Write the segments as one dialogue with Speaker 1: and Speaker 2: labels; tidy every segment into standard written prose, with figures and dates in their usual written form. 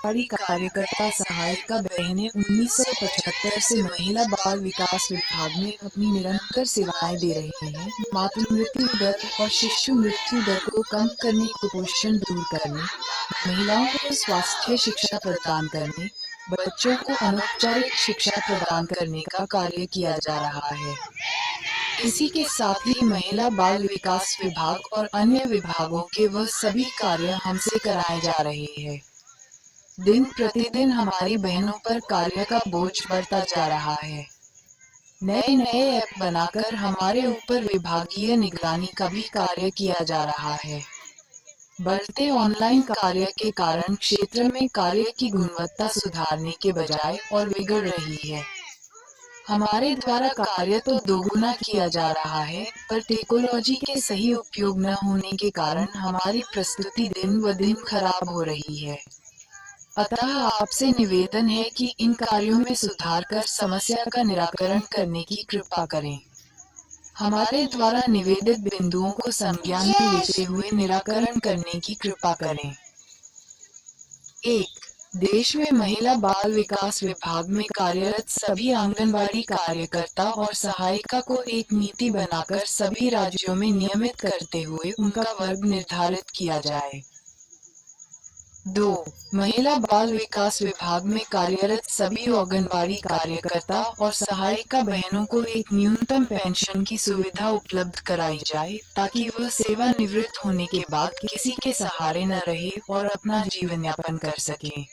Speaker 1: आंगनबाड़ी कार्यकर्ता सहायिका बहनें 1975 से महिला बाल विकास विभाग में अपनी निरंतर सेवाएं दे रही हैं। मातृ मृत्यु दर और शिशु मृत्यु दर को कम करने, कुपोषण दूर करने, महिलाओं को स्वास्थ्य शिक्षा प्रदान करने, बच्चों को अनौपचारिक शिक्षा प्रदान करने का कार्य किया जा रहा है। इसी के साथ ही महिला बाल विकास विभाग और अन्य विभागों के वह सभी कार्य हमसे कराए जा रहे हैं। दिन प्रतिदिन हमारी बहनों पर कार्य का बोझ बढ़ता जा रहा है। नए नए ऐप बनाकर हमारे ऊपर विभागीय निगरानी का भी कार्य किया जा रहा है। बढ़ते ऑनलाइन कार्य के कारण क्षेत्र में कार्य की गुणवत्ता सुधारने के बजाय और बिगड़ रही है। हमारे द्वारा कार्य तो दोगुना किया जा रहा है, पर टेक्नोलॉजी के सही उपयोग न होने के कारण हमारी प्रस्तुति दिन व दिन खराब हो रही है। अतः आपसे निवेदन है कि इन कार्यों में सुधार कर समस्या का निराकरण करने की कृपा करें। हमारे द्वारा निवेदित बिंदुओं को संज्ञान में लेते हुए निराकरण करने की कृपा करें। 1. देश में महिला बाल विकास विभाग में कार्यरत सभी आंगनबाड़ी कार्यकर्ता और सहायिका को एक नीति बनाकर सभी राज्यों में नियमित करते हुए उनका वर्ग निर्धारित किया जाए। 2. महिला बाल विकास विभाग में कार्यरत सभी आंगनबाड़ी कार्यकर्ता और सहायिका बहनों को एक न्यूनतम पेंशन की सुविधा उपलब्ध कराई जाए, ताकि वह सेवानिवृत्त होने के बाद किसी के सहारे न रहे और अपना जीवन यापन कर सके।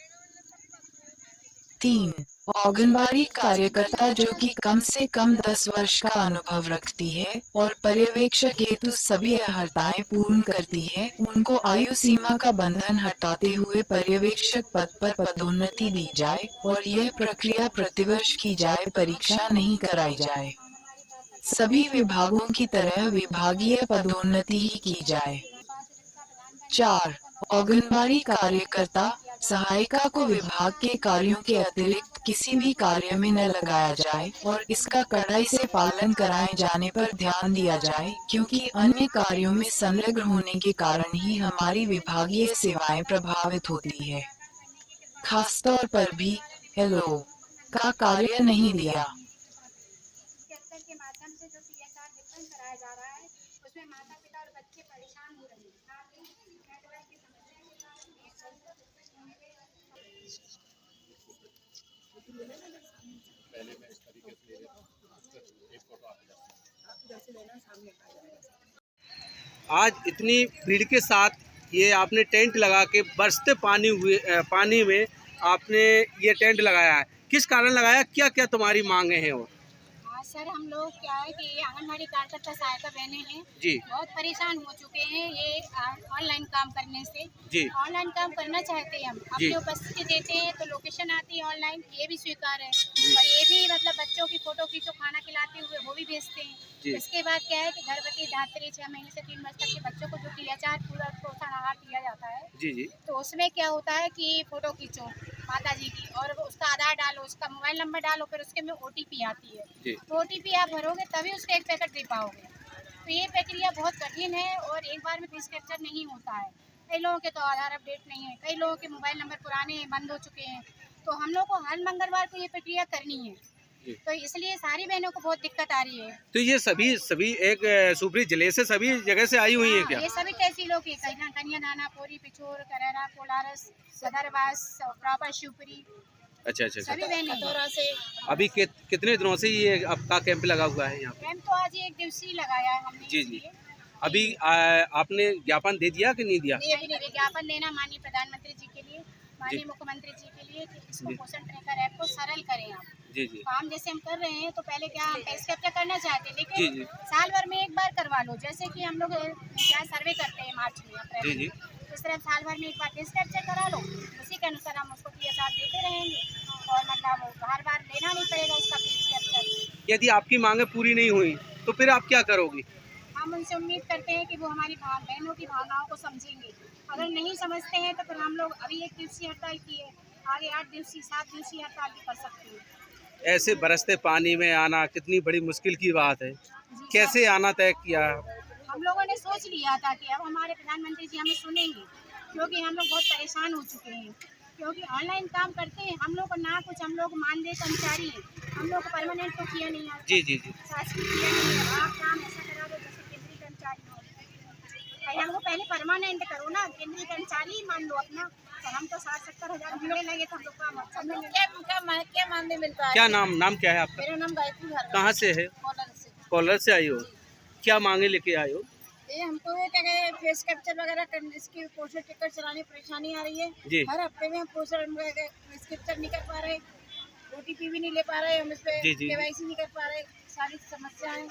Speaker 1: 3. आंगनबाड़ी कार्यकर्ता जो कि कम से कम 10 वर्ष का अनुभव रखती है और पर्यवेक्षक हेतु सभी अर्हताएं पूर्ण करती है, उनको आयु सीमा का बंधन हटाते हुए पर्यवेक्षक पद पर पदोन्नति दी जाए और यह प्रक्रिया प्रतिवर्ष की जाए, परीक्षा नहीं कराई जाए। सभी विभागों की तरह विभागीय पदोन्नति ही की जाए। 4. आंगनबाड़ी कार्यकर्ता सहायिका को विभाग के कार्यों के अतिरिक्त किसी भी कार्य में न लगाया जाए और इसका कड़ाई से पालन कराए जाने पर ध्यान दिया जाए, क्योंकि अन्य कार्यों में संलग्न होने के कारण ही हमारी विभागीय सेवाएं प्रभावित होती है। खासतौर पर भी हेलो का कार्य नहीं दिया।
Speaker 2: के माध्यम से जो CSR वितरण कराया जा रहा है, उसमें माता पिता और बच्चे परेशान हो रहे हैं। नेटवर्क की समस्या के कारण
Speaker 3: पहले मैं इस तरीके से ले लेता हूँ, एक फोटो आज इतनी भीड़ के साथ ये आपने टेंट लगा के बरसते पानी में आपने ये टेंट लगाया है, किस कारण लगाया, क्या क्या तुम्हारी मांगे हैं? और
Speaker 2: सर, हम लोग क्या है कि ये आंगनबाड़ी कार्यकर्ता सहायता बहनें हैं
Speaker 3: जी,
Speaker 2: बहुत परेशान हो चुके हैं ये ऑनलाइन काम करने से।
Speaker 3: जी,
Speaker 2: ऑनलाइन काम करना चाहते हैं, हम अपनी उपस्थिति देते हैं तो लोकेशन आती है ऑनलाइन, ये भी स्वीकार है और ये भी मतलब बच्चों की फोटो खींचो खाना खिलाते हुए वो भी भेजते हैं। इसके बाद क्या है कि गर्भवती धात्री 6 महीने से 3 वर्ष तक के बच्चों को जो THR पूरा पोषण आहार दिया जाता है,
Speaker 3: जी, जी,
Speaker 2: तो उसमें क्या होता है कि फोटो खींचो माता जी की और उसका आधार डालो, उसका मोबाइल नंबर डालो, फिर उसके में OTP आती है, तो OTP आप भरोगे तभी उसका एक पैकेट दे पाओगे। तो ये प्रक्रिया बहुत कठिन है और एक बार में फीस कैप्चर नहीं होता है। कई लोगों के तो आधार अपडेट नहीं है, कई लोगों के मोबाइल नंबर पुराने बंद हो चुके हैं, तो हम लोग को हर मंगलवार को ये प्रक्रिया करनी है, तो इसलिए सारी बहनों को बहुत दिक्कत आ रही है।
Speaker 3: तो ये सभी एक सुपरी जिले से सभी जगह से आई हुई है क्या?
Speaker 2: ये सभी तहसीलों की, कन्या, पोरी, पिछोर, करेरा, कोलारस, सदरवास, प्रॉपर शिवपुरी।
Speaker 3: अच्छा अच्छा,
Speaker 2: सभी बहनें से।
Speaker 3: अभी कितने दिनों से ये आपका कैंप लगा हुआ है यहाँ?
Speaker 2: कैंप तो आज एक दिवसीय लगाया है हमने।
Speaker 3: जी जी, अभी आपने ज्ञापन दे दिया कि नहीं दिया?
Speaker 2: अभी विज्ञापन देना माननीय प्रधानमंत्री जी के लिए, माननीय मुख्यमंत्री जी के लिए कि इसको पोषण ट्रैकर ऐप को सरल करें आप।
Speaker 3: जी जी,
Speaker 2: काम जैसे हम कर रहे हैं तो पहले क्या हम फेस कैप्चर करना चाहते, लेकिन साल भर में एक बार करवा लो, जैसे कि हम लोग क्या सर्वे करते हैं मार्च में, अप्रैल में, इस तरह साल भर में एक बार फेस कैप्चर करा लो, उसी के अनुसार हम उसको THR देते रहेंगे और मतलब हर बार लेना नहीं पड़ेगा उसका फेस कैप्चर।
Speaker 3: यदि आपकी मांगे पूरी नहीं हुई तो फिर आप क्या करोगी?
Speaker 2: हम उनसे उम्मीद करते हैं कि वो हमारी बहनों की भावनाओं को समझेंगे। अगर नहीं समझते हैं तो फिर हम लोग अभी 1 दिवसीय हड़ताल की है, आगे 8 दिवसीय 7 दिवसीय हड़ताल भी कर सकते हैं।
Speaker 3: ऐसे बरसते पानी में आना कितनी बड़ी मुश्किल की बात है, कैसे आना तय किया?
Speaker 2: हम लोगों ने सोच लिया था कि अब हमारे प्रधानमंत्री जी हमें सुनेंगे, क्योंकि हम लोग बहुत परेशान हो चुके हैं। क्योंकि ऑनलाइन काम करते हैं हम लोग को ना कुछ, हम लोग मानदेय कर्मचारी हैं, हम लोग को परमानेंट तो किया नहीं है।
Speaker 3: जी जी जी।
Speaker 2: शासकीय किया नहीं है, आप काम ऐसा करा दो जैसे केंद्रीय कर्मचारी हो। पहले हमको पहले परमानेंट करो ना, केंद्रीय कर्मचारी ही मान लो अपना। तो हम तो 60-70 हज़ार मिलने लगे तो हम लोग काम अच्छा मिले। क्या मानदेय मिलता है?
Speaker 3: क्या नाम क्या है आपका?
Speaker 2: मेरा नाम गायत्री है।
Speaker 3: कहाँ से है?
Speaker 2: कॉलर से।
Speaker 3: कॉलर से आई हो? क्या मांगे लेके आए हो?
Speaker 2: ये हमको ये क्या कहे फेस कैप्चर वगैरह करने, इसकी पोस्टर टिकट चलाने परेशानी आ रही है।
Speaker 3: जी।
Speaker 2: हर हफ्ते में हम पोस्टर फेस कैप्चर नहीं कर पा रहे, ओटीपी भी नहीं ले पा रहे, हम इस पे
Speaker 3: जी, जी।
Speaker 2: केवाईसी नहीं कर पा रहे, सारी समस्याएं।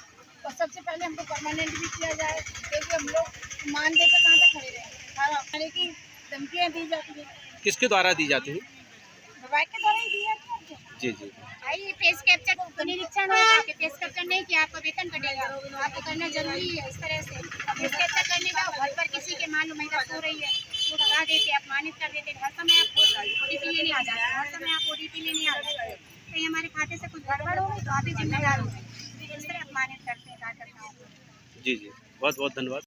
Speaker 2: और सबसे पहले हमको परमानेंट भी किया जाए, क्योंकि हम लोग मानदेय पे कहाँ तक खड़े रहे। हर हफ्ते की धमकियाँ दी जाती हैं,
Speaker 3: किसके द्वारा दी जाती है?
Speaker 2: विभाग के द्वारा ही दी जाती है।
Speaker 3: जी जी।
Speaker 2: भाई फेस कैप्चर तो निरीक्षण होगा कि फेस कैप्चर नहीं किया आपका वेतन कटेगा, आपको करना जरूरी है। इस तरह से फेस कैप्चर करने का घर पर किसी के मान लो महिला सो रही है, वो लगा देते, अपमानित कर देते, हर समय आप ओटीपी लेने आ जाते, हर समय आप ओटीपी लेने आ जाते, कहीं हमारे खाते से कुछ गड़बड़ हो गई तो आप ही जिम्मेदार हो। इस तरह अपमानित करते हैं कार्यकर्ताओं को।
Speaker 3: जी जी, बहुत बहुत धन्यवाद।